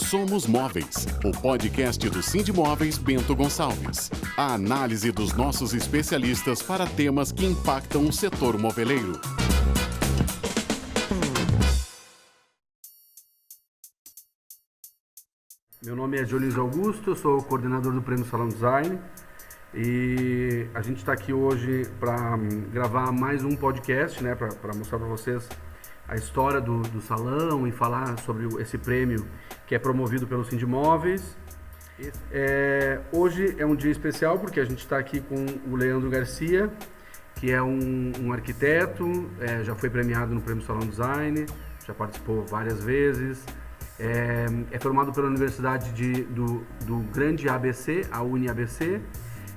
Somos Móveis, o podcast do Sindimóveis Bento Gonçalves. A análise dos nossos especialistas para temas que impactam o setor moveleiro. Meu nome é Dionísio Augusto, eu sou coordenador do Prêmio Salão Design e a gente está aqui hoje para gravar mais um podcast, né, para mostrar para vocês a história do salão e falar sobre esse prêmio que é promovido pelo Sindimóveis. Hoje é um dia especial porque a gente está aqui com o Leandro Garcia, que é um arquiteto, já foi premiado no Prêmio Salão Design, já participou várias vezes. É formado pela Universidade do Grande ABC, a UniABC.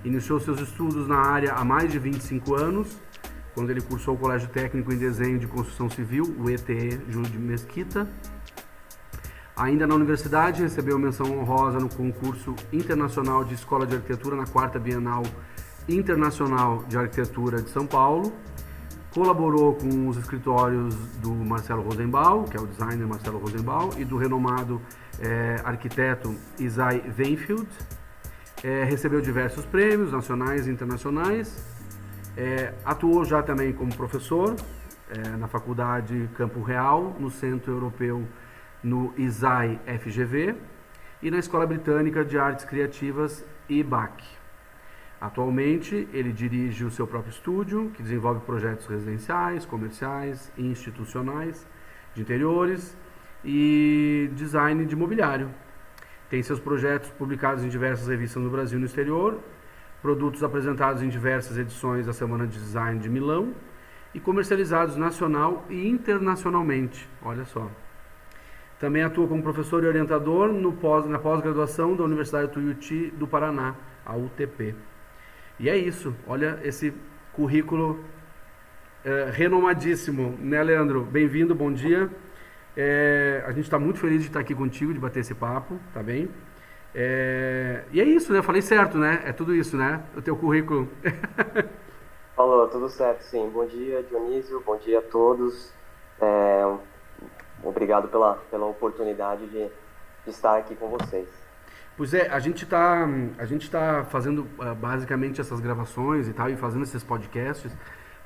Iniciou seus estudos na área há mais de 25 anos, quando ele cursou o Colégio Técnico em Desenho de Construção Civil, o ETE Júlio de Mesquita. Ainda na universidade, recebeu menção honrosa no concurso internacional de Escola de Arquitetura na 4ª Bienal Internacional de Arquitetura de São Paulo. Colaborou com os escritórios do Marcelo Rosenbaum, que é o designer Marcelo Rosenbaum, e do renomado arquiteto Isai Weinfeld. Recebeu diversos prêmios nacionais e internacionais. Atuou já também como professor na Faculdade Campo Real, no Centro Europeu, no ISAI FGV, e na Escola Britânica de Artes Criativas, IBAC. Atualmente, ele dirige o seu próprio estúdio, que desenvolve projetos residenciais, comerciais e institucionais, de interiores e design de mobiliário. Tem seus projetos publicados em diversas revistas no Brasil e no exterior, produtos apresentados em diversas edições da Semana de Design de Milão e comercializados nacional e internacionalmente. Olha só. Também atua como professor e orientador na pós-graduação da Universidade Tuiuti do Paraná, a UTP. E é isso, olha esse currículo renomadíssimo, né, Leandro? Bem-vindo, bom dia. A gente está muito feliz de estar aqui contigo, de bater esse papo, tá bem? E é isso, né? Eu falei certo, né? É tudo isso, né? O teu currículo. Falou, tudo certo, sim. Bom dia, Dionísio, bom dia a todos. Obrigado pela oportunidade de estar aqui com vocês. Pois é, a gente tá fazendo basicamente essas gravações e tal, e fazendo esses podcasts,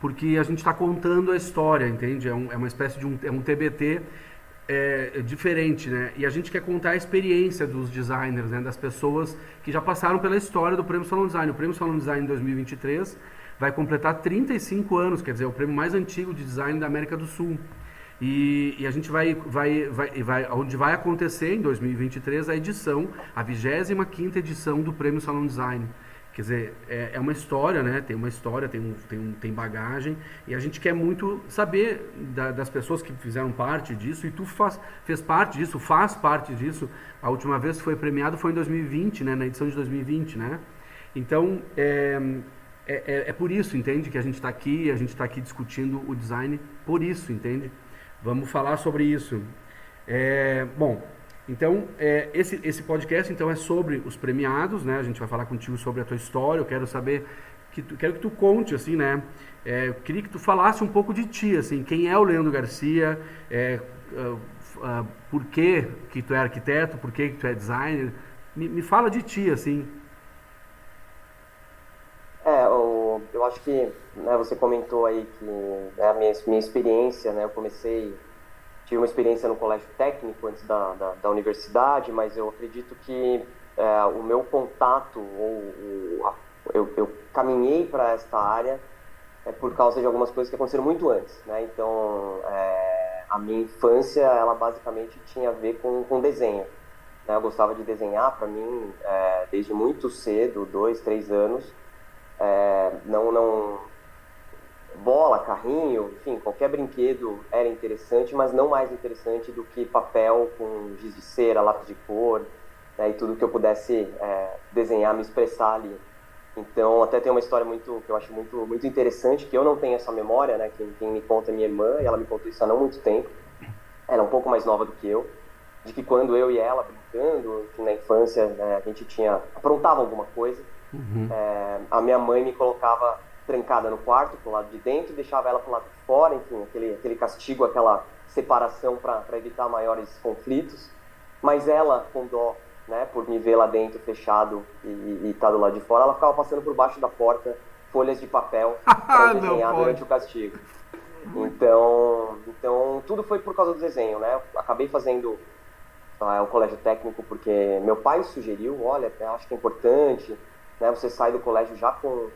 porque a gente está contando a história, entende? É uma espécie de um TBT diferente, né? E a gente quer contar a experiência dos designers, né? Das pessoas que já passaram pela história do Prêmio Salão Design. O Prêmio Salão Design em 2023 vai completar 35 anos, quer dizer, é o prêmio mais antigo de design da América do Sul. E a gente onde vai acontecer em 2023 a 25ª edição do Prêmio Salão Design. Quer dizer, é uma história, né? Tem uma história, tem bagagem, e a gente quer muito saber das pessoas que fizeram parte disso, e tu fez parte disso, faz parte disso. A última vez que foi premiado foi em 2020, né? Na edição de 2020, né? Então, é por isso, entende? Que a gente está aqui discutindo o design, por isso, entende? Vamos falar sobre isso. Bom, então, esse podcast então, é sobre os premiados, né? A gente vai falar contigo sobre a tua história. Eu quero saber, quero que tu conte, assim, né? Eu queria que tu falasse um pouco de ti, assim, quem é o Leandro Garcia, por que tu é arquiteto, por que tu é designer. Me fala de ti, assim. Eu acho que, né, você comentou aí que, né, a minha experiência, né, tive uma experiência no colégio técnico antes da universidade, mas eu acredito que o meu contato, eu caminhei para esta área por causa de algumas coisas que aconteceram muito antes, né? Então, a minha infância, ela basicamente tinha a ver com desenho, né? Eu gostava de desenhar, para mim, desde muito cedo, 2, 3 anos. Bola, carrinho, enfim, qualquer brinquedo era interessante, mas não mais interessante do que papel com giz de cera, lápis de cor, né, e tudo que eu pudesse desenhar, me expressar ali. Então, até tem uma história que eu acho muito interessante, que eu não tenho essa memória, né? Quem me conta é minha irmã, e ela me contou isso há não muito tempo. Ela é um pouco mais nova do que eu, de que quando eu e ela brincando, enfim, na infância, né, a gente aprontava alguma coisa. Uhum. A minha mãe me colocava trancada no quarto, pro lado de dentro, e deixava ela pro lado de fora, enfim, aquele castigo, aquela separação para evitar maiores conflitos. mas ela, com dó, né, por me ver lá dentro fechado e tá do lado de fora, ela ficava passando por baixo da porta folhas de papel para desenhar durante o castigo. Então, tudo foi por causa do desenho, né? Eu acabei fazendo o colégio técnico porque meu pai sugeriu, olha, acho que é importante, né? Você sai do colégio já com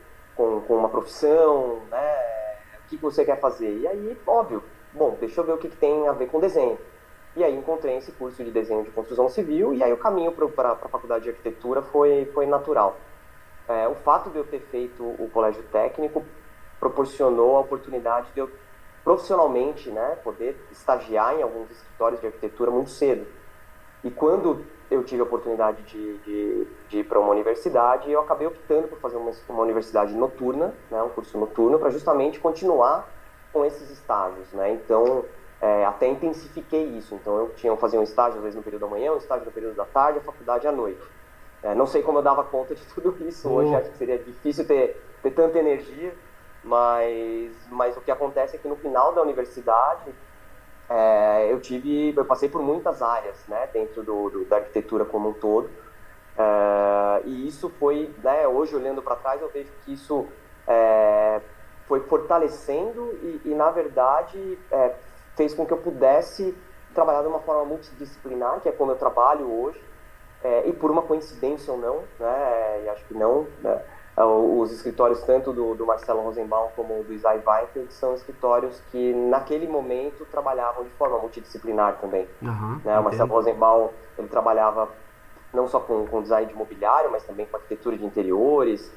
uma profissão, né? O que você quer fazer? E aí, óbvio, bom, deixa eu ver o que tem a ver com desenho. E aí encontrei esse curso de desenho de construção civil e aí o caminho para a faculdade de arquitetura foi natural. O fato de eu ter feito o colégio técnico proporcionou a oportunidade de eu profissionalmente, né, poder estagiar em alguns escritórios de arquitetura muito cedo. E quando eu tive a oportunidade de ir para uma universidade, eu acabei optando por fazer uma universidade noturna, né, um curso noturno, para justamente continuar com esses estágios, né? Então, até intensifiquei isso. Então, eu fazia um estágio, às vezes, no período da manhã, um estágio no período da tarde, a faculdade à noite. Não sei como eu dava conta de tudo isso hoje, acho que seria difícil ter tanta energia, mas o que acontece é que no final da universidade, eu passei por muitas áreas, né, dentro da arquitetura como um todo, e isso foi, né, hoje olhando para trás eu vejo que isso foi fortalecendo e na verdade fez com que eu pudesse trabalhar de uma forma multidisciplinar, que é como eu trabalho hoje, e por uma coincidência ou não, né, e acho que não, né, os escritórios tanto do Marcelo Rosenbaum como do Isai Weinfeld são escritórios que naquele momento trabalhavam de forma multidisciplinar também. Né? O Marcelo Rosenbaum, ele trabalhava não só com design de mobiliário, mas também com arquitetura de interiores,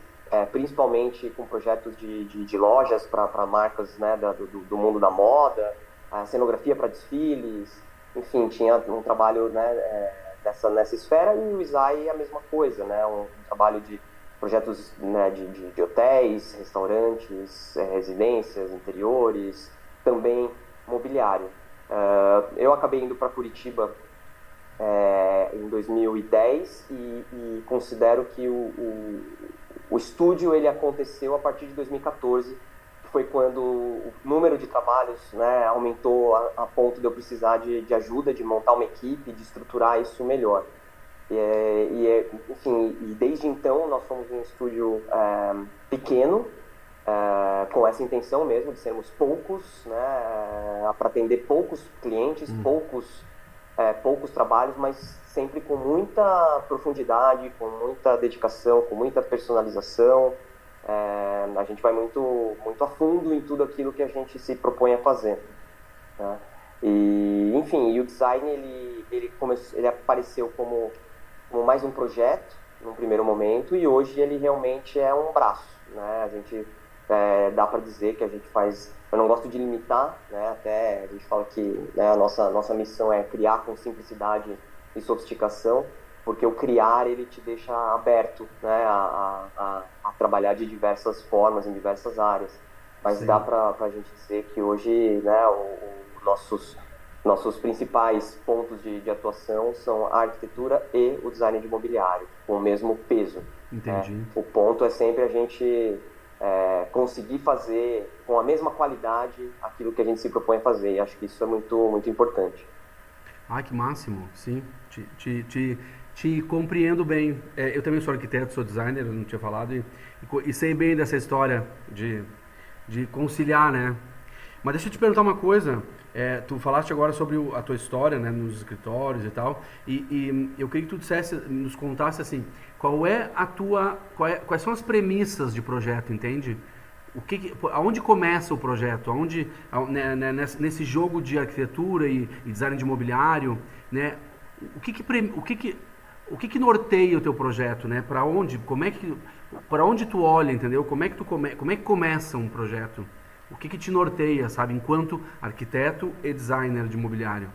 principalmente com projetos de lojas para marcas, né, do mundo da moda, a cenografia para desfiles, enfim, tinha um trabalho, né, nessa esfera, e o Isai é a mesma coisa, né, um trabalho de projetos, né, de hotéis, restaurantes, residências, interiores, também mobiliário. Eu acabei indo para Curitiba em 2010 e considero que o estúdio ele aconteceu a partir de 2014, que foi quando o número de trabalhos, né, aumentou a ponto de eu precisar de ajuda, de montar uma equipe, de estruturar isso melhor. Enfim, e desde então nós fomos um estúdio pequeno, com essa intenção mesmo de sermos poucos, né, para atender poucos clientes, poucos trabalhos, mas sempre com muita profundidade, com muita dedicação, com muita personalização. A gente vai muito, muito a fundo em tudo aquilo que a gente se propõe a fazer, né? E, enfim, o design ele apareceu como mais um projeto no primeiro momento, e hoje ele realmente é um braço, né? A gente dá para dizer que a gente faz, eu não gosto de limitar, né? Até a gente fala que, né, a nossa missão é criar com simplicidade e sofisticação, porque o criar ele te deixa aberto, né, a trabalhar de diversas formas, em diversas áreas. Mas sim, dá para a gente dizer que hoje, né, nossos principais pontos de atuação são a arquitetura e o design de mobiliário, com o mesmo peso. Entendi. O ponto é sempre a gente conseguir fazer com a mesma qualidade aquilo que a gente se propõe a fazer. E acho que isso é muito, muito importante. Ah, que máximo, sim. Te compreendo bem. Eu também sou arquiteto, sou designer, eu não tinha falado, e sei bem dessa história de conciliar, né? Mas deixa eu te perguntar uma coisa. Tu falaste agora sobre a tua história, né, nos escritórios e tal, e eu queria que tu nos contasse assim, quais são as premissas de projeto, entende? Aonde começa o projeto? Nesse jogo de arquitetura e design de mobiliário, né? O que norteia o teu projeto, né? Para onde tu olha, entendeu? Como é que começa um projeto? O que te norteia, sabe, enquanto arquiteto e designer de mobiliário?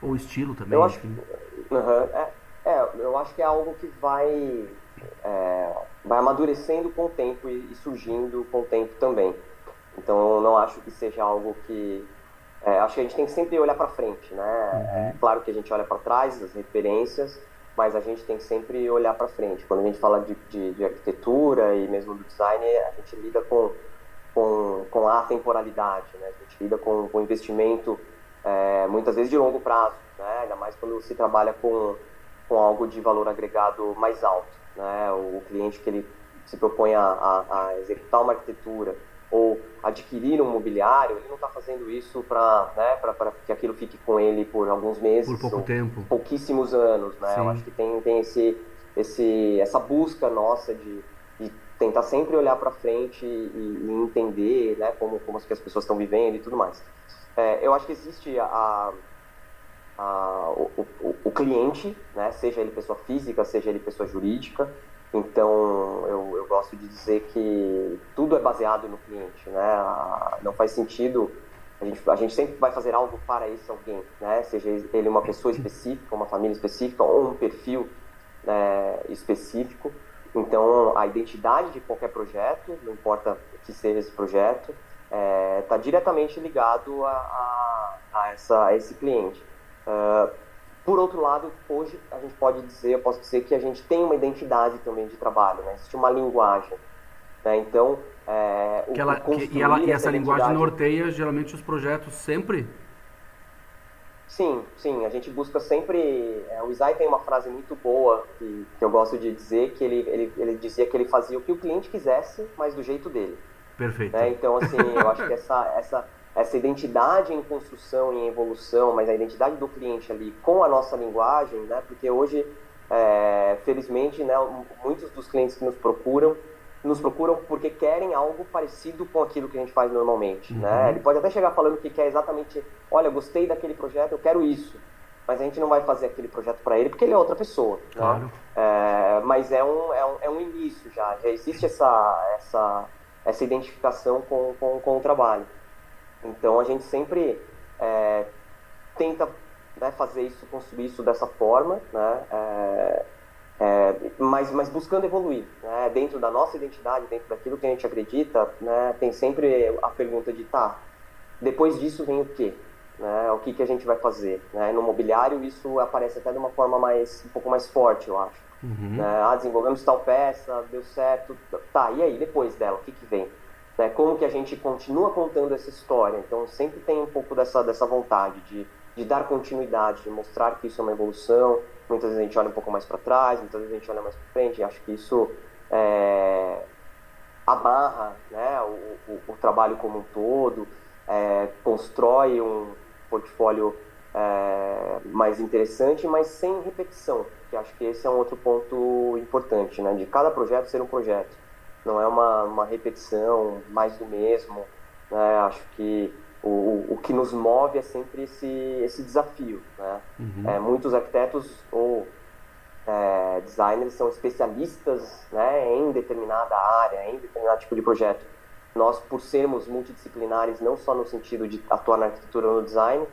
Ou estilo também, eu acho, eu acho que é algo que vai amadurecendo com o tempo e surgindo com o tempo também. Então, eu não acho que seja algo que... acho que a gente tem que sempre olhar para frente, né? Claro que a gente olha para trás, das referências, mas a gente tem que sempre olhar para frente. Quando a gente fala de arquitetura e mesmo do design, a gente lida com a temporalidade, né? A gente lida com investimento muitas vezes de longo prazo, né? Ainda mais quando se trabalha com algo de valor agregado mais alto, né? O cliente que ele se propõe a executar uma arquitetura ou adquirir um mobiliário, ele não está fazendo isso para, né, para que aquilo fique com ele por alguns meses, por pouco tempo, pouquíssimos anos, né? Sim. Eu acho que tem essa busca nossa de tentar sempre olhar para frente e entender, né, como que as pessoas estão vivendo e tudo mais. Eu acho que existe o cliente, né, seja ele pessoa física, seja ele pessoa jurídica. Então, eu gosto de dizer que tudo é baseado no cliente, né? Não faz sentido, a gente sempre vai fazer algo para esse alguém, né? Seja ele uma pessoa específica, uma família específica ou um perfil, né, específico. Então, a identidade de qualquer projeto, não importa o que seja esse projeto, está diretamente ligado a esse cliente. Por outro lado, hoje eu posso dizer que a gente tem uma identidade também de trabalho, né? Existe uma linguagem, né? Então, e essa linguagem norteia geralmente os projetos sempre? Sim, a gente busca sempre... o Isai tem uma frase muito boa que eu gosto de dizer, que ele dizia que ele fazia o que o cliente quisesse, mas do jeito dele. Perfeito. Né? Então, assim, eu acho que essa identidade em construção e em evolução, mas a identidade do cliente ali com a nossa linguagem, né? Porque hoje, felizmente, né, muitos dos clientes que nos procuram porque querem algo parecido com aquilo que a gente faz normalmente, né? Ele pode até chegar falando que quer exatamente, olha, gostei daquele projeto, eu quero isso, mas a gente não vai fazer aquele projeto para ele porque ele é outra pessoa, claro. Né? Mas é um início já existe essa identificação com o trabalho. Então a gente sempre tenta, né, fazer isso, construir isso dessa forma, né? Mas buscando evoluir, né? Dentro da nossa identidade, dentro daquilo que a gente acredita, né? Tem sempre a pergunta de depois disso vem o quê? Né? O que a gente vai fazer? Né? No mobiliário isso aparece até de uma forma um pouco mais forte, eu acho. Né? Desenvolvemos tal peça, deu certo, e aí, depois dela, o que vem? Né? Como que a gente continua contando essa história? Então sempre tem um pouco dessa vontade de dar continuidade, de mostrar que isso é uma evolução. Muitas vezes a gente olha um pouco mais para trás, muitas vezes a gente olha mais para frente, e acho que isso amarra, né, o trabalho como um todo, constrói um portfólio mais interessante, mas sem repetição, que acho que esse é um outro ponto importante, né, de cada projeto ser um projeto, não é uma repetição, mais do mesmo, né, acho que o que nos move é sempre esse desafio, né? Muitos arquitetos ou designers são especialistas, né, em determinada área, em determinado tipo de projeto. Nós, por sermos multidisciplinares, não só no sentido de atuar na arquitetura ou no design,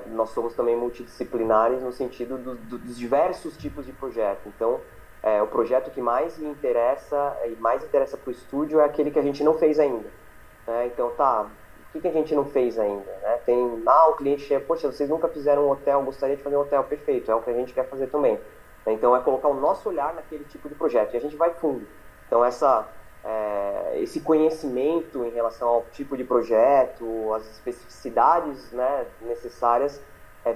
nós somos também multidisciplinares no sentido dos diversos tipos de projeto. Então, o projeto que mais me interessa e mais interessa para o estúdio é aquele que a gente não fez ainda. Né? Então, o que a gente não fez ainda? Né? O cliente chega, poxa, vocês nunca fizeram um hotel, gostaria de fazer um hotel, perfeito, é o que a gente quer fazer também. Então, é colocar o nosso olhar naquele tipo de projeto, e a gente vai fundo. Então, esse conhecimento em relação ao tipo de projeto, as especificidades, né, necessárias,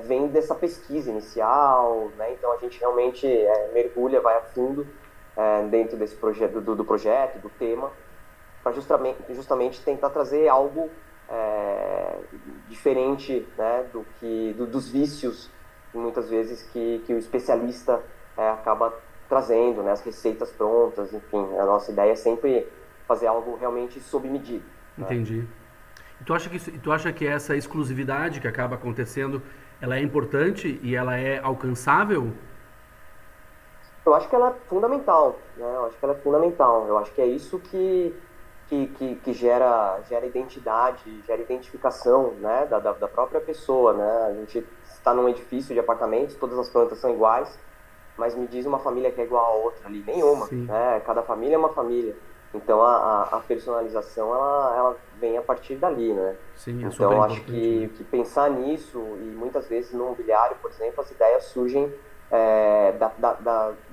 vem dessa pesquisa inicial, né? Então, a gente realmente mergulha, vai a fundo dentro desse projeto, do projeto, do tema, para justamente tentar trazer algo diferente, né, dos vícios, muitas vezes, que o especialista acaba trazendo, né, as receitas prontas, enfim. A nossa ideia é sempre fazer algo realmente sob medida. Entendi. Né? E tu acha que essa exclusividade que acaba acontecendo, ela é importante e ela é alcançável? Eu acho que ela é fundamental, né? Eu acho que ela é fundamental. Eu acho que é isso que gera identidade, gera identificação, né, da própria pessoa, né? A gente está num edifício de apartamentos, todas as plantas são iguais, mas me diz uma família que é igual a outra ali, nenhuma, né? Cada família é uma família. Então a personalização ela vem a partir dali, né? Sim, então acho que pensar nisso, e muitas vezes no mobiliário, por exemplo, as ideias surgem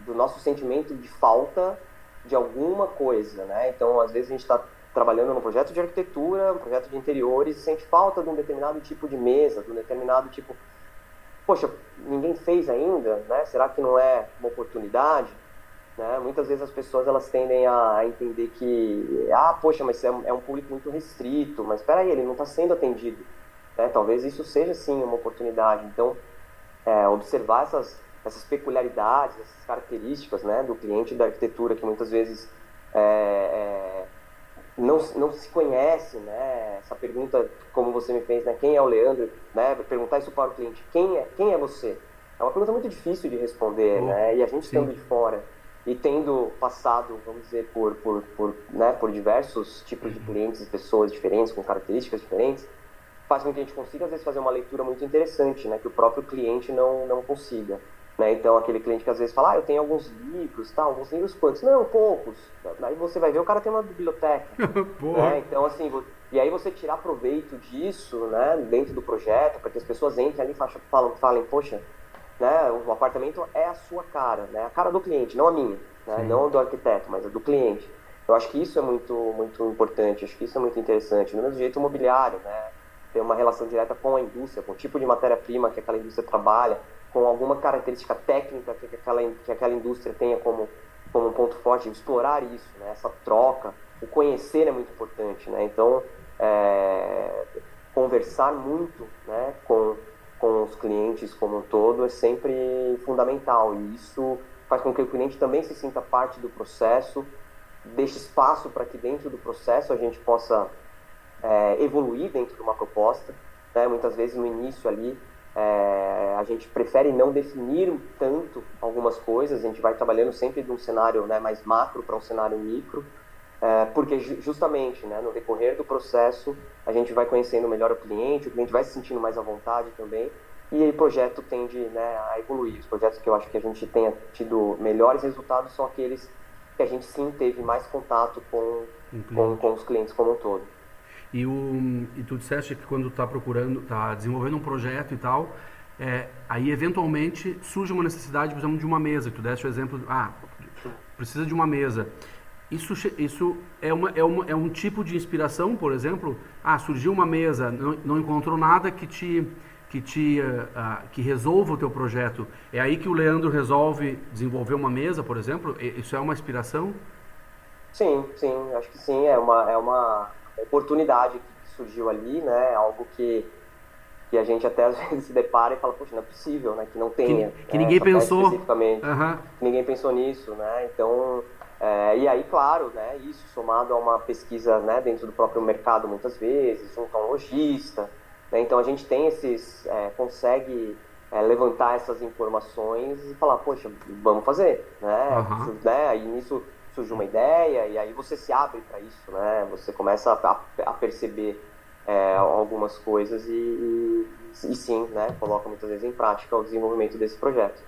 do nosso sentimento de falta de alguma coisa, né? Então às vezes a gente está trabalhando num projeto de arquitetura, um projeto de interiores, e sente falta de um determinado tipo de mesa, de um determinado tipo... Poxa, ninguém fez ainda, né? Será que não é uma oportunidade? Né? Muitas vezes as pessoas elas tendem a entender que, poxa, mas é um público muito restrito, mas espera aí, ele não está sendo atendido. Né? Talvez isso seja, sim, uma oportunidade. Então, observar essas peculiaridades, essas características, né, do cliente da arquitetura, que muitas vezes não se conhece, né? Essa pergunta, como você me fez, né? Quem é o Leandro? Né? Perguntar isso para o cliente, quem é você? É uma pergunta muito difícil de responder, né? E a gente estando de fora e tendo passado, vamos dizer, por diversos tipos de clientes e pessoas diferentes, com características diferentes, faz com que a gente consiga, às vezes, fazer uma leitura muito interessante, né? Que o próprio cliente não consiga. Né? Então, aquele cliente que às vezes fala, eu tenho alguns livros, tá? Alguns livros quantos? Não, poucos. Aí você vai ver, o cara tem uma biblioteca. Né? Então, assim, e aí você tirar proveito disso, né? Dentro do projeto, para que as pessoas entrem ali e falem, poxa, né? O apartamento é a sua cara, né? A cara do cliente, não a minha, né? Não do arquiteto, mas a do cliente. Eu acho que isso é muito, muito importante, acho que isso é muito interessante. Do mesmo jeito, o mobiliário, né? Tem uma relação direta com a indústria, com o tipo de matéria-prima que aquela indústria trabalha, com alguma característica técnica que aquela indústria tenha como um ponto forte, explorar isso, né? Essa troca, o conhecer é muito importante, né? Então, conversar muito, né, com os clientes como um todo é sempre fundamental, e isso faz com que o cliente também se sinta parte do processo, deixe espaço para que dentro do processo a gente possa evoluir dentro de uma proposta, né? Muitas vezes no início ali a gente prefere não definir tanto algumas coisas, a gente vai trabalhando sempre de um cenário, né, mais macro para um cenário micro, porque justamente, né, no decorrer do processo a gente vai conhecendo melhor o cliente vai se sentindo mais à vontade também, e o projeto tende, né, a evoluir. Os projetos que eu acho que a gente tenha tido melhores resultados são aqueles que a gente sim teve mais contato com os clientes como um todo. E tu disseste que quando tá desenvolvendo um projeto e tal, aí eventualmente surge uma necessidade, por exemplo, de uma mesa. Tu deste o exemplo, precisa de uma mesa. Isso é um tipo de inspiração, por exemplo? Surgiu uma mesa, não encontrou nada que resolva o teu projeto. É aí que o Leandro resolve desenvolver uma mesa, por exemplo? Isso é uma inspiração? Sim, acho que sim. É uma oportunidade que surgiu ali, né? Algo que a gente até às vezes se depara e fala, poxa, não é possível, né? Que não tenha. Que ninguém pensou. Especificamente. Ninguém pensou nisso, né? Então, e aí, claro, né? Isso somado a uma pesquisa, né, dentro do próprio mercado, muitas vezes, junto a um lojista, né? Então a gente tem consegue levantar essas informações e falar, poxa, vamos fazer, né? Aí nisso surge uma ideia e aí você se abre para isso, né? Você começa a perceber algumas coisas e sim, né? Coloca muitas vezes em prática o desenvolvimento desse projeto.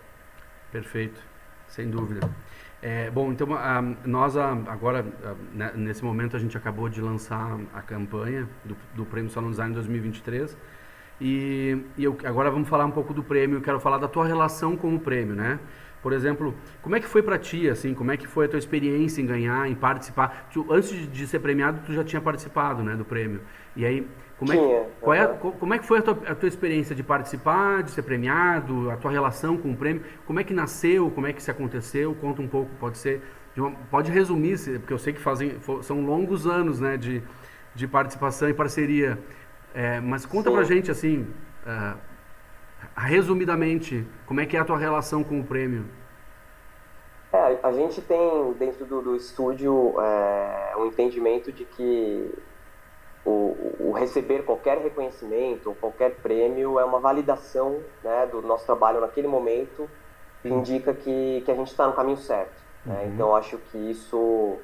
Perfeito, sem dúvida. Bom, então nós agora, nesse momento, a gente acabou de lançar a campanha do Prêmio Salon Design 2023 e agora vamos falar um pouco do prêmio. Eu quero falar da tua relação com o prêmio, né? Por exemplo, como é que foi para ti, assim, como é que foi a tua experiência em ganhar, em participar? Antes de ser premiado, tu já tinha participado, né, do prêmio. E aí, como é que foi a tua experiência de participar, de ser premiado, a tua relação com o prêmio? Como é que nasceu, como é que isso aconteceu? Conta um pouco, pode resumir, porque eu sei que são longos anos, né, de participação e parceria. Mas conta pra gente, assim, resumidamente, como é que é a tua relação com o prêmio? A gente tem dentro do estúdio um entendimento de que o receber qualquer reconhecimento ou qualquer prêmio é uma validação, né, do nosso trabalho naquele momento, que indica que a gente está no caminho certo. Né? Então acho que isso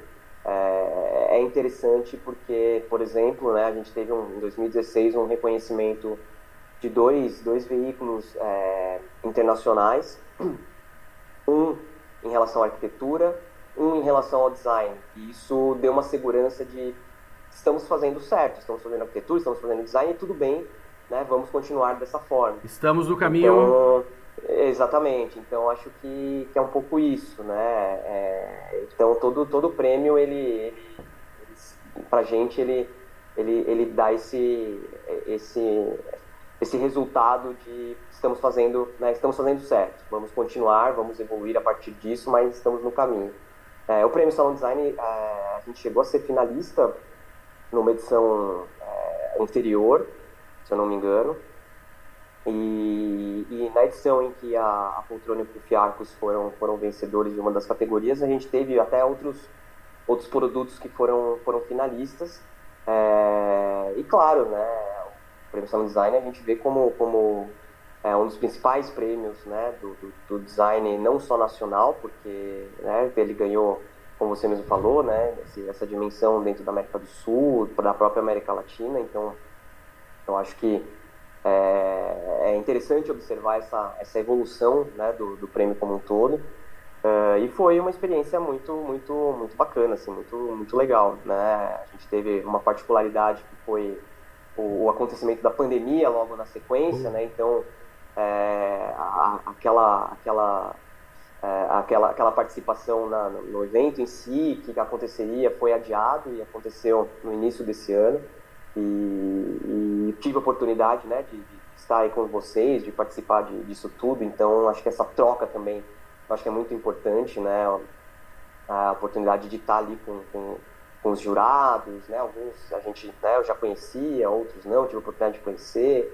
é interessante porque, por exemplo, né, a gente teve em 2016 um reconhecimento de dois veículos internacionais, um em relação à arquitetura, um em relação ao design. E isso deu uma segurança de estamos fazendo certo, estamos fazendo arquitetura, estamos fazendo design e tudo bem, né? Vamos continuar dessa forma. Estamos no caminho. Então, exatamente. Então acho que é um pouco isso, né? Então todo prêmio ele pra gente ele dá esse resultado de estamos fazendo, né, estamos fazendo certo, vamos continuar, vamos evoluir a partir disso, mas estamos no caminho. O Prêmio Salon Design, a gente chegou a ser finalista numa edição anterior, se eu não me engano, e na edição em que a Poltrona e o Fiarcos foram vencedores de uma das categorias, a gente teve até outros produtos que foram finalistas, e claro, né, o Prêmio Salon Design a gente vê como um dos principais prêmios, né, do design, não só nacional, porque, né, ele ganhou, como você mesmo falou, né, essa dimensão dentro da América do Sul, da própria América Latina. Então acho que é interessante observar essa evolução, né, do prêmio como um todo. E foi uma experiência muito, muito, muito bacana, assim, muito, muito legal, né? A gente teve uma particularidade que foi o acontecimento da pandemia logo na sequência, né? Então aquela participação no evento em si, que aconteceria, foi adiado e aconteceu no início desse ano. E tive a oportunidade, né, de estar aí com vocês, de participar disso tudo. Então acho que essa troca também, acho que é muito importante, né? A oportunidade de estar ali com os jurados, né? Alguns a gente, né, eu já conhecia, outros não, tive a oportunidade de conhecer.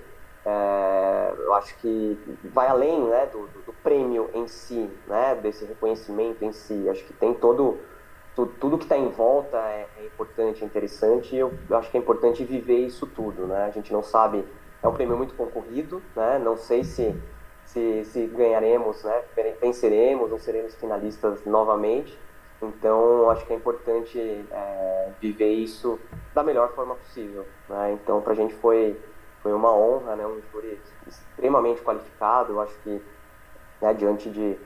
Eu acho que vai além, né, do prêmio em si, né, desse reconhecimento em si. Acho que tem tudo que está em volta é importante, é interessante, e eu acho que é importante viver isso tudo, né? A gente não sabe, é um prêmio muito concorrido, né? Não sei se ganharemos, né? Venceremos ou seremos finalistas novamente. Então, acho que é importante viver isso da melhor forma possível, né? Então, para a gente foi uma honra, né? Um júri extremamente qualificado. Eu acho que, né, diante né,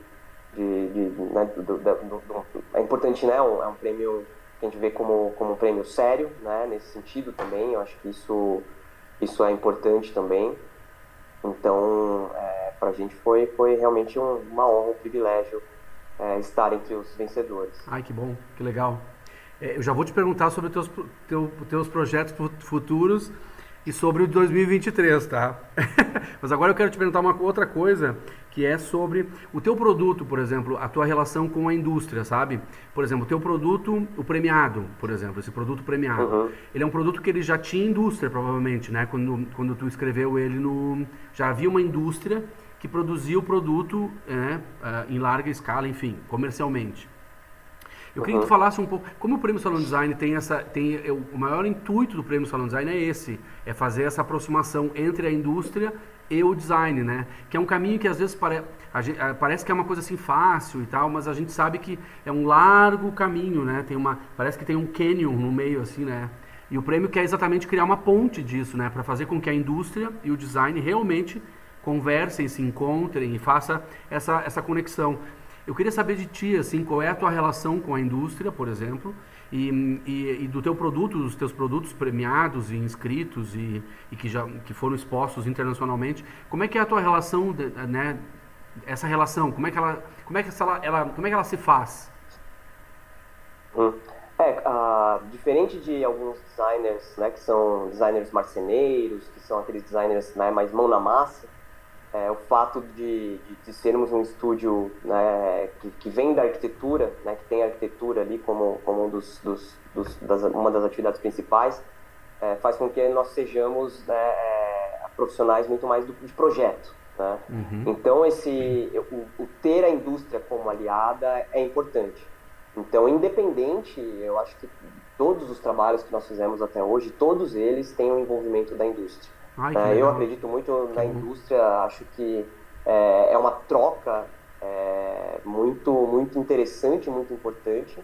é importante, né? É um prêmio que a gente vê como um prêmio sério, né? Nesse sentido também. Eu acho que isso é importante também. Então, para a gente foi realmente uma honra, um privilégio estar entre os vencedores. Ai, que bom, que legal. Eu já vou te perguntar sobre teus projetos futuros e sobre o 2023, tá? Mas agora eu quero te perguntar uma outra coisa, que é sobre o teu produto, por exemplo, a tua relação com a indústria, sabe? Por exemplo, o teu produto, o premiado, por exemplo, esse produto premiado, ele é um produto que ele já tinha indústria, provavelmente, né? Quando tu escreveu ele já havia uma indústria que produzia o produto, né, em larga escala, enfim, comercialmente. Eu queria que tu falasse um pouco, como o Prêmio Salon Design o maior intuito do Prêmio Salon Design é fazer essa aproximação entre a indústria e o design, né? Que é um caminho que às vezes parece que é uma coisa assim fácil e tal, mas a gente sabe que é um largo caminho, né? Parece que tem um canyon no meio, assim, né? E o prêmio quer exatamente criar uma ponte disso, né? Para fazer com que a indústria e o design realmente conversem, se encontrem e façam essa conexão. Eu queria saber de ti, assim, qual é a tua relação com a indústria, por exemplo, e do teu produto, dos teus produtos premiados e inscritos e que foram expostos internacionalmente. Como é que é a tua relação, né? Essa relação, como é que ela se faz? Diferente de alguns designers, né, que são designers marceneiros, que são aqueles designers, né, mais mão na massa, o fato de sermos um estúdio, né, que vem da arquitetura, né, que tem a arquitetura ali como uma das atividades principais, faz com que nós sejamos, né, profissionais muito mais de projeto, né? Então o ter a indústria como aliada é importante. Então, independente, eu acho que todos os trabalhos que nós fizemos até hoje, todos eles têm um envolvimento da indústria. Eu acredito muito na indústria, acho que é uma troca muito, muito interessante, muito importante.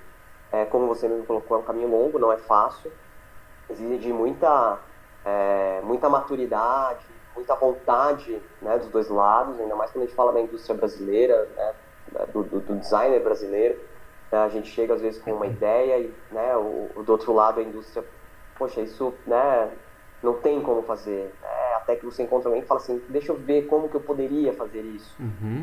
Como você mesmo colocou, é um caminho longo, não é fácil, exige muita maturidade, muita vontade, né, dos dois lados, ainda mais quando a gente fala da indústria brasileira, né, do designer brasileiro. A gente chega às vezes com uma ideia e, né, do outro lado a indústria, poxa, isso, né, não tem como fazer, até que você encontra alguém que fala assim, deixa eu ver como que eu poderia fazer isso.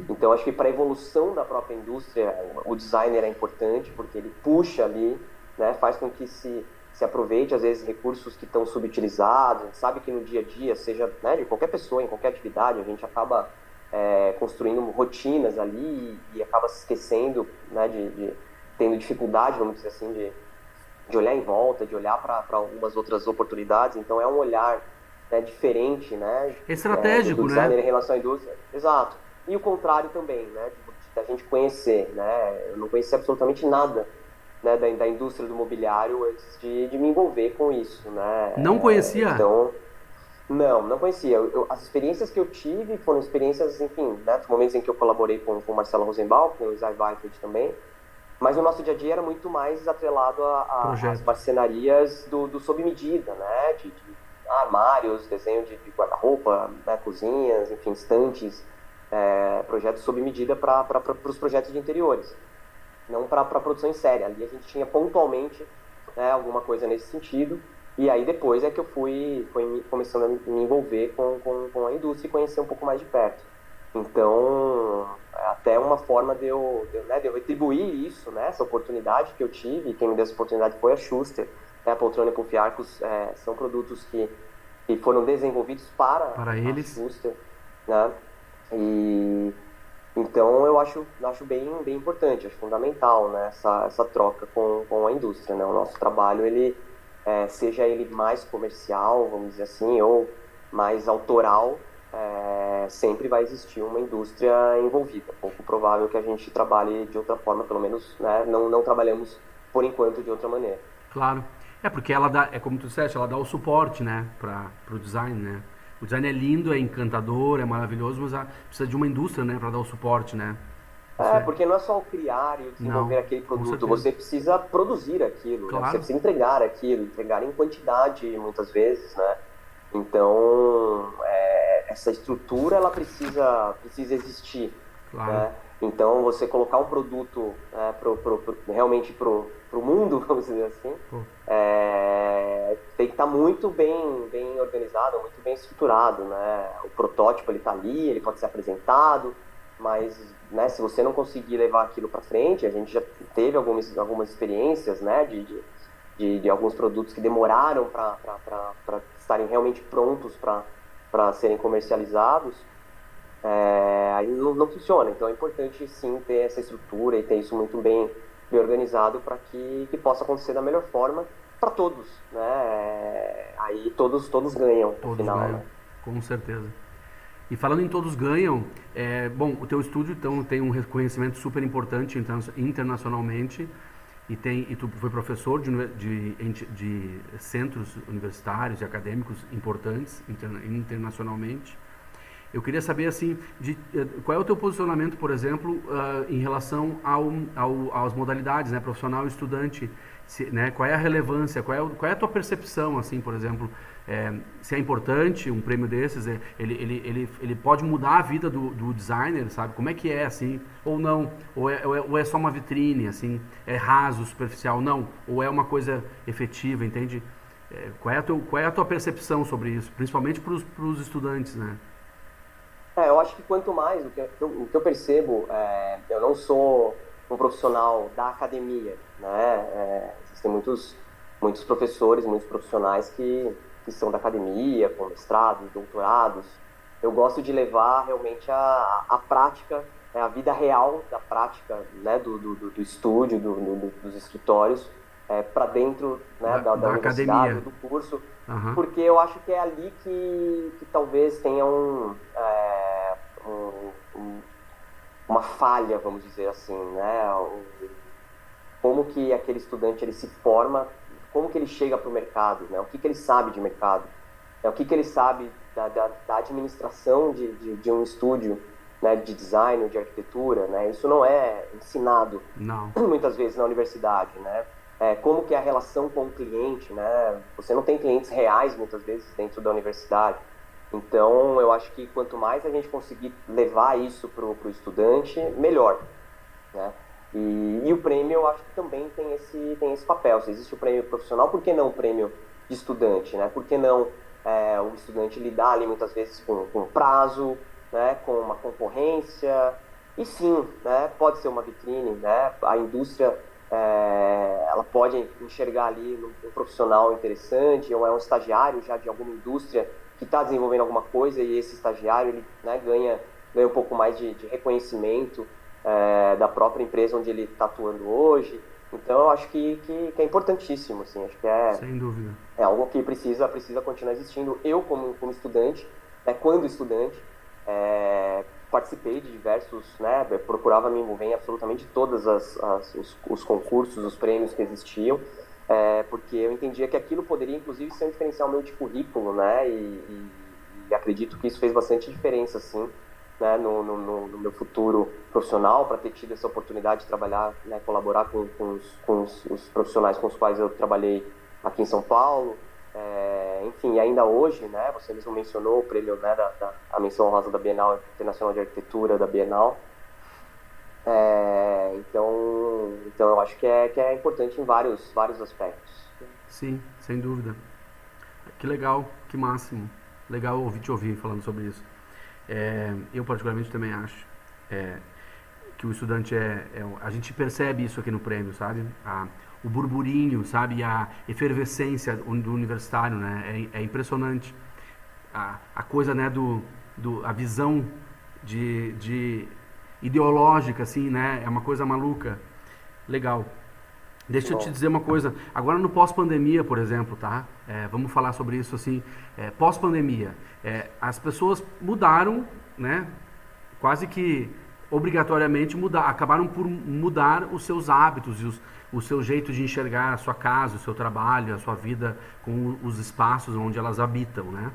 Então acho que para a evolução da própria indústria o designer é importante, porque ele puxa ali, né, faz com que se se aproveite, às vezes, recursos que estão subutilizados. A gente sabe que no dia a dia, seja, né, de qualquer pessoa, em qualquer atividade, a gente acaba construindo rotinas ali e acaba se esquecendo, né, tendo dificuldade, vamos dizer assim, de olhar em volta, de olhar para algumas outras oportunidades. Então, é um olhar, né, diferente, né, estratégico, do designer, né? em relação à indústria. Exato. E o contrário também, né, da gente conhecer, né? Eu não conhecia absolutamente nada, né, da indústria do mobiliário antes de me envolver com isso, né? Não conhecia? Então, não conhecia. As experiências que eu tive foram experiências, enfim, né, dos momentos em que eu colaborei com o Marcelo Rosenbaum, com o Isai Weifeld também, mas o nosso dia a dia era muito mais atrelado às marcenarias do sob medida, né, de armários, desenho de guarda-roupa, né, cozinhas, enfim, estantes, projetos sob medida para os projetos de interiores, não para produção em série. Ali a gente tinha pontualmente, né, alguma coisa nesse sentido. E aí depois é que eu fui começando a me envolver com a indústria e conhecer um pouco mais de perto. Então, até uma forma de eu retribuir isso, né, essa oportunidade que eu tive, e quem me deu essa oportunidade foi a Schuster, né, a poltrona e puff arcos são produtos que foram desenvolvidos para eles. a Schuster, né, e então eu acho bem importante, acho fundamental, né, essa troca com a indústria, né, o nosso trabalho, ele seja ele mais comercial, vamos dizer assim, ou mais autoral, sempre vai existir uma indústria envolvida. Pouco provável que a gente trabalhe de outra forma, pelo menos, né, não trabalhamos, por enquanto, de outra maneira. Claro. Porque ela dá, como tu disseste, ela dá o suporte, né, para o design, né? O design é lindo, é encantador, é maravilhoso, mas precisa de uma indústria, né, para dar o suporte, né? Porque não é só o criar e o desenvolver aquele produto, você precisa produzir aquilo, claro. Né? Você precisa entregar aquilo, entregar em quantidade muitas vezes, né? Então, essa estrutura ela precisa existir, claro. Né? Então, você colocar um produto realmente pro mundo, vamos dizer assim, tem que estar muito bem organizado, muito bem estruturado, né? O protótipo ele está ali, ele pode ser apresentado, mas, né, se você não conseguir levar aquilo para frente, a gente já teve algumas experiências, né, de alguns produtos que demoraram para estarem realmente prontos para serem comercializados, aí não funciona. Então é importante sim ter essa estrutura e ter isso muito bem organizado para que possa acontecer da melhor forma para todos, né? Aí todos ganham no final. Ganham, né? Com certeza. E falando em todos ganham, bom, o teu estúdio então tem um reconhecimento super importante internacionalmente e tu foi professor de centros universitários e acadêmicos importantes internacionalmente. Eu queria saber assim, qual é o teu posicionamento, por exemplo, em relação às modalidades, né, profissional e estudante, né, qual é a relevância, qual é a tua percepção, assim, por exemplo, se é importante um prêmio desses, ele pode mudar a vida do designer, sabe? Como é que é, assim, ou não, ou é só uma vitrine, assim, é raso, superficial, não, ou é uma coisa efetiva, entende? Qual é a tua percepção sobre isso, principalmente para os estudantes, né? Eu acho que quanto mais, o que eu percebo, eu não sou um profissional da academia, né? Existem muitos professores, muitos profissionais que são da academia, com mestrados, doutorados. Eu gosto de levar realmente a prática, a vida real da prática, né, do estúdio, dos escritórios, para dentro, né, da universidade, do curso, porque eu acho que é ali que talvez tenha uma falha, vamos dizer assim, né? Como que aquele estudante ele se forma, como que ele chega para o mercado, né? O que ele sabe de mercado, o que ele sabe da administração de um estúdio, né, de design, de arquitetura, né? Isso não é ensinado muitas vezes na universidade, né? Como que é a relação com o cliente, né? Você não tem clientes reais muitas vezes dentro da universidade. Então, eu acho que quanto mais a gente conseguir levar isso para o estudante, melhor, né? E o prêmio, eu acho que também tem esse papel. Se existe o prêmio profissional, por que não o prêmio de estudante, né? Por que não o estudante lidar ali muitas vezes com prazo, né? Com uma concorrência? E sim, né? Pode ser uma vitrine, né? A indústria ela pode enxergar ali um profissional interessante, ou é um estagiário já de alguma indústria que está desenvolvendo alguma coisa, e esse estagiário ele, né, ganha um pouco mais de reconhecimento da própria empresa onde ele está atuando hoje. Então eu acho que é importantíssimo, assim, acho que Sem dúvida. é algo que precisa continuar existindo. Eu, como estudante, quando estudante, participei de diversos, né, procurava me envolver em absolutamente todos os concursos, os prêmios que existiam, porque eu entendia que aquilo poderia, inclusive, ser um diferencial meu de currículo, né, e acredito que isso fez bastante diferença, assim, né, no meu futuro profissional, para ter tido essa oportunidade de trabalhar, né, colaborar com os profissionais com os quais eu trabalhei aqui em São Paulo. Enfim, ainda hoje, né, você mesmo mencionou o prêmio, né, a menção honrosa da Bienal Internacional de Arquitetura da Bienal. Então eu acho que é importante em vários aspectos. Sim, sem dúvida. Que legal, que máximo. Legal te ouvir falando sobre isso. Eu particularmente também acho que o estudante a gente percebe isso aqui no prêmio, sabe? O burburinho, sabe? E a efervescência do universitário, né? É impressionante. A coisa, né? A visão de ideológica, assim, né? É uma coisa maluca. Legal. Deixa eu te dizer uma coisa. Agora no pós-pandemia, por exemplo, tá? Vamos falar sobre isso assim. Pós-pandemia, as pessoas mudaram, né? Quase que obrigatoriamente acabaram por mudar os seus hábitos e o seu jeito de enxergar a sua casa, o seu trabalho, a sua vida com os espaços onde elas habitam, né?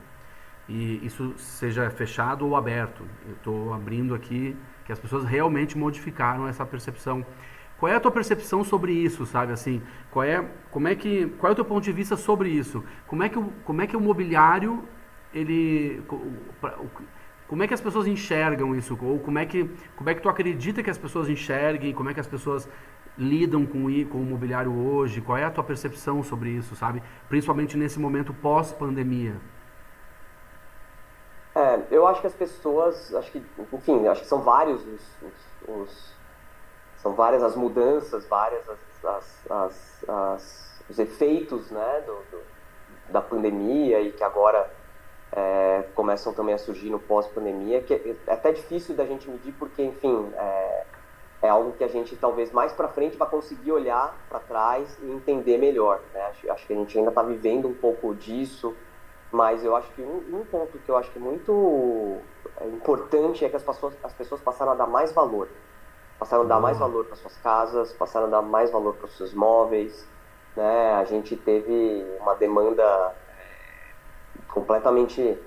E isso seja fechado ou aberto. Eu estou abrindo aqui que as pessoas realmente modificaram essa percepção. Qual é a tua percepção sobre isso, sabe? Assim, qual é o teu ponto de vista sobre isso? Como é que o mobiliário como é que as pessoas enxergam isso? Ou como é que tu acredita que as pessoas enxerguem? Como é que as pessoas lidam com o mobiliário hoje? Qual é a tua percepção sobre isso, sabe? Principalmente nesse momento pós-pandemia. Eu acho que as pessoas, enfim, acho que são vários são várias as mudanças, várias os efeitos, né, da pandemia, e que agora começam também a surgir no pós-pandemia, que é até difícil da gente medir, porque, enfim, é algo que a gente talvez mais para frente vai conseguir olhar para trás e entender melhor, né? Acho que a gente ainda está vivendo um pouco disso, mas eu acho que um ponto que eu acho que é muito importante é que as pessoas passaram a dar mais valor. Passaram a dar mais valor para suas casas, passaram a dar mais valor para os seus móveis, né? A gente teve uma demanda completamente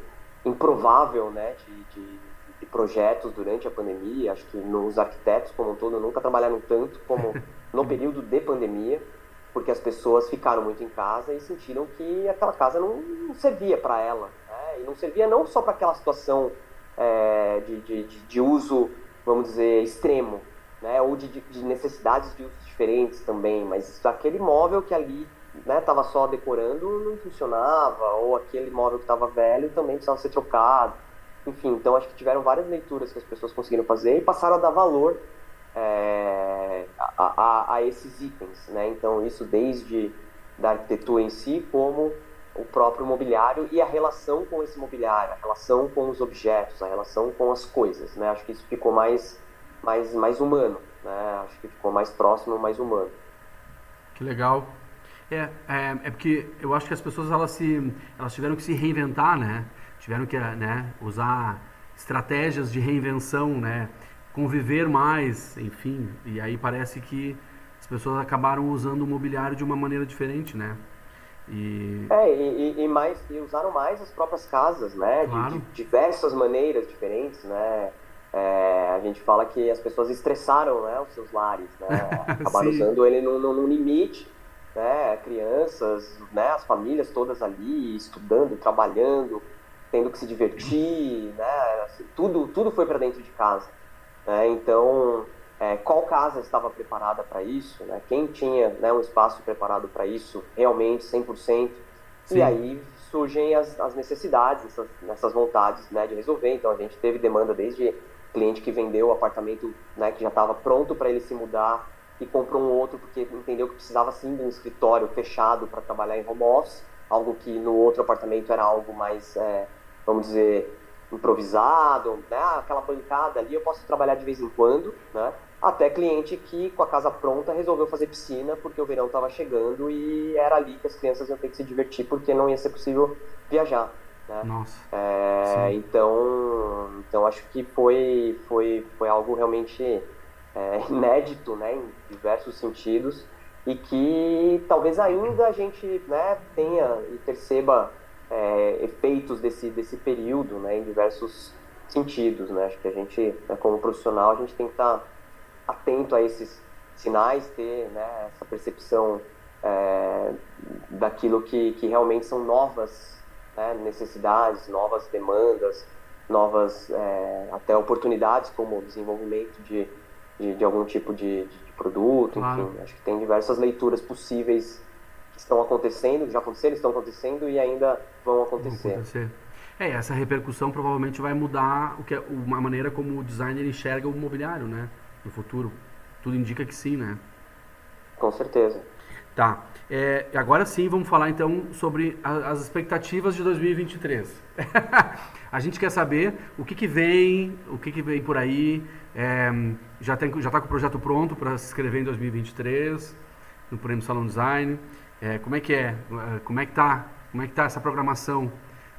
improvável, né, de projetos durante a pandemia. Acho que os arquitetos, como um todo, nunca trabalharam tanto como no período de pandemia, porque as pessoas ficaram muito em casa e sentiram que aquela casa não servia para ela, né? E não servia não só para aquela situação de uso, vamos dizer, extremo, né? Ou de necessidades de usos diferentes também, mas aquele móvel que ali, né, estava só decorando não funcionava, ou aquele móvel que estava velho também precisava ser trocado. Enfim, então acho que tiveram várias leituras que as pessoas conseguiram fazer e passaram a dar valor a esses itens, né? Então isso desde da arquitetura em si, como o próprio mobiliário e a relação com esse mobiliário, a relação com os objetos, a relação com as coisas, né? Acho que isso ficou mais humano, né? Acho que ficou mais próximo, mais humano. Que legal. É porque eu acho que as pessoas elas tiveram que se reinventar, né? Tiveram que, né, usar estratégias de reinvenção, né? Conviver mais, enfim. E aí parece que as pessoas acabaram usando o mobiliário de uma maneira diferente, né? E usaram mais as próprias casas, né? Claro. De diversas maneiras diferentes, né? A gente fala que as pessoas estressaram, né, os seus lares, né? Acabaram usando ele num limite, né? Crianças, né? As famílias todas ali estudando, trabalhando, tendo que se divertir, né? Assim, tudo foi para dentro de casa, né? Então, qual casa estava preparada para isso, né? Quem tinha, né, um espaço preparado para isso realmente 100%? Sim. E aí surgem as necessidades, essas vontades, né, de resolver. Então a gente teve demanda desde cliente que vendeu o apartamento, né, que já estava pronto para ele se mudar e comprou um outro porque entendeu que precisava sim de um escritório fechado para trabalhar em home office, algo que no outro apartamento era algo mais, vamos dizer, improvisado, né? Aquela bancada ali eu posso trabalhar de vez em quando, né? Até cliente que com a casa pronta resolveu fazer piscina porque o verão estava chegando e era ali que as crianças iam ter que se divertir porque não ia ser possível viajar, né? Nossa. Então acho que foi algo realmente inédito, né, em diversos sentidos, e que talvez ainda a gente, né, tenha e perceba efeitos desse período, né, em diversos sentidos, né? Acho que a gente, né, como profissional, a gente tem que estar atento a esses sinais, ter, né, essa percepção daquilo que realmente são novas, né, necessidades, novas demandas, novas até oportunidades como o desenvolvimento de algum tipo de produto, Claro. enfim, acho que tem diversas leituras possíveis que estão acontecendo, já aconteceram, estão acontecendo e ainda vão acontecer. Essa repercussão provavelmente vai mudar a maneira como o designer enxerga o mobiliário, né, no futuro. Tudo indica que sim, né? Com certeza. Tá. Agora sim, vamos falar então sobre as expectativas de 2023. A gente quer saber o que vem por aí. Já está com o projeto pronto para se inscrever em 2023 no Prêmio Salão Design. Como é que é? Como é que tá essa programação?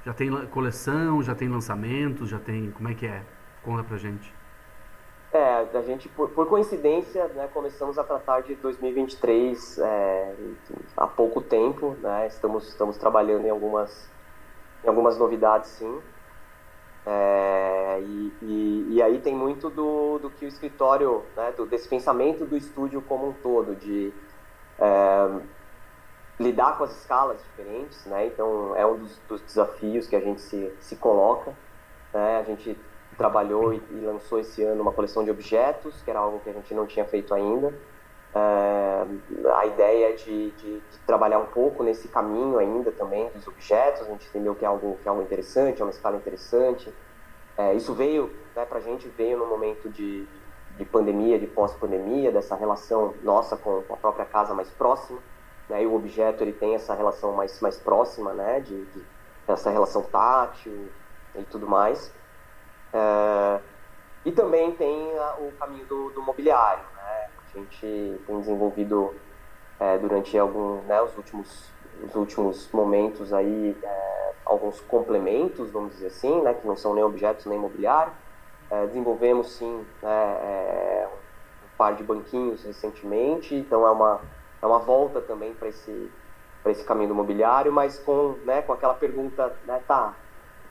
Já tem coleção? Já tem lançamentos? Como é que é? Conta pra gente. A gente, por coincidência, né, começamos a tratar de 2023 há pouco tempo, né? Estamos trabalhando em algumas novidades, sim. E aí tem muito do que o escritório, né, desse pensamento do estúdio como um todo, de lidar com as escalas diferentes, né? Então é um dos desafios que a gente se coloca, né? A gente trabalhou e lançou esse ano uma coleção de objetos, que era algo que a gente não tinha feito ainda. A ideia é de trabalhar um pouco nesse caminho ainda também dos objetos. A gente entendeu que é algo interessante, é uma escala interessante. Isso veio, né, pra gente, veio no momento de pandemia, de pós-pandemia, dessa relação nossa com a própria casa mais próxima, né? E o objeto, ele tem essa relação mais próxima, né, essa relação tátil e tudo mais. E também tem o caminho do mobiliário, né? A gente tem desenvolvido durante os últimos momentos aí alguns complementos, vamos dizer assim, né, que não são nem objetos nem mobiliário. Desenvolvemos sim um par de banquinhos recentemente, então é uma volta também para esse caminho do mobiliário, mas com aquela pergunta, né, tá,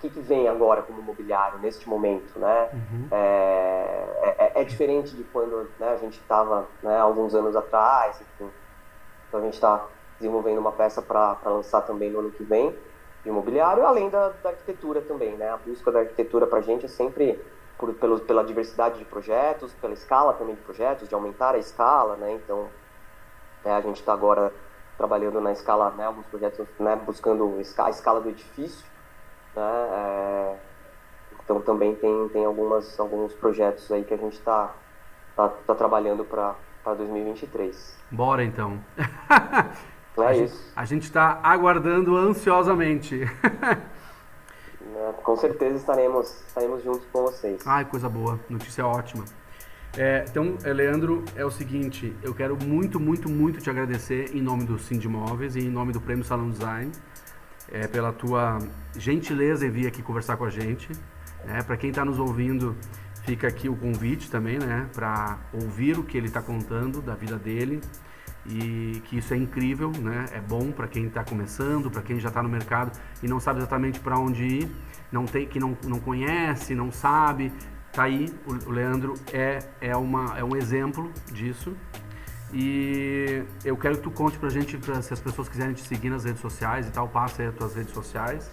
o que vem agora como mobiliário neste momento, né? Uhum. É diferente de quando, né, a gente estava, né, alguns anos atrás, enfim. Então a gente está desenvolvendo uma peça para lançar também no ano que vem de mobiliário, além da arquitetura também, né? A busca da arquitetura para a gente é sempre pela diversidade de projetos, pela escala também de projetos, de aumentar a escala, né? Então a gente está agora trabalhando na escala, né, alguns projetos, né, buscando a escala do edifício, né? Então também tem alguns projetos aí que a gente está trabalhando para 2023. Bora então. Isso. A gente está aguardando ansiosamente. Com certeza estaremos juntos com vocês. Ai, coisa boa, notícia ótima. Então, Leandro, é o seguinte, eu quero muito, muito, muito te agradecer em nome do Sindimóveis e em nome do Prêmio Salão Design, pela tua gentileza em vir aqui conversar com a gente. Para quem está nos ouvindo, fica aqui o convite também, né, para ouvir o que ele está contando da vida dele, e que isso é incrível, né? É bom para quem está começando, para quem já está no mercado e não sabe exatamente para onde ir, que não conhece, não sabe. Tá aí, o Leandro é um exemplo disso. E eu quero que tu conte pra gente, se as pessoas quiserem te seguir nas redes sociais e tal, passa aí as tuas redes sociais,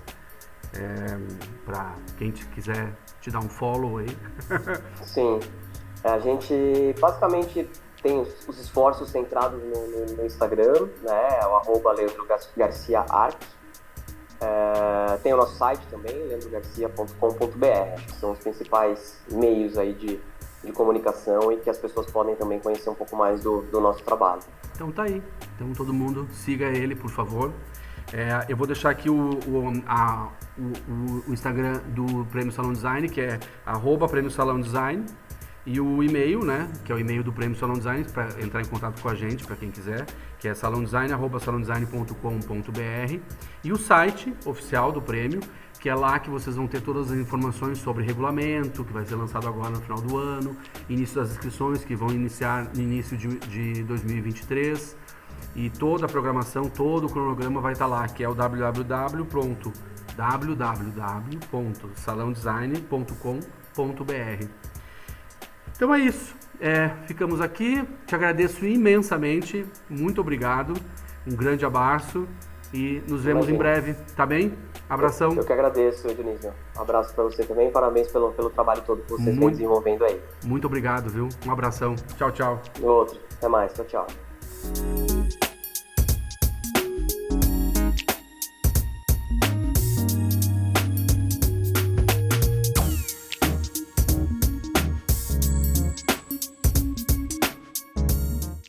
pra quem quiser te dar um follow aí. Sim, a gente basicamente tem os esforços centrados no Instagram, né, o @LeandroGarciaArt. Tem o nosso site também, leandrogarcia.com.br. Acho que são os principais meios aí de comunicação e que as pessoas podem também conhecer um pouco mais do nosso trabalho. Então tá aí. Então todo mundo siga ele, por favor. Eu vou deixar aqui o Instagram do Prêmio Salão Design, que é @Prêmio Salão Design, e o e-mail, né, que é o e-mail do Prêmio Salão Design, para entrar em contato com a gente, para quem quiser, que é salãodesign@salãodesign.com.br, e o site oficial do prêmio, que é lá que vocês vão ter todas as informações sobre regulamento, que vai ser lançado agora no final do ano, início das inscrições, que vão iniciar no início de 2023, e toda a programação, todo o cronograma vai estar lá, que é o www.salãodesign.com.br. Então é isso, ficamos aqui, te agradeço imensamente, muito obrigado, um grande abraço e nos vemos em breve, tá bem? Abração. Eu que agradeço, Dionísio. Um abraço para você também, parabéns pelo trabalho todo que vocês vêm desenvolvendo aí. Muito obrigado, viu? Um abração. Tchau, tchau. E outro, até mais, tchau, tchau.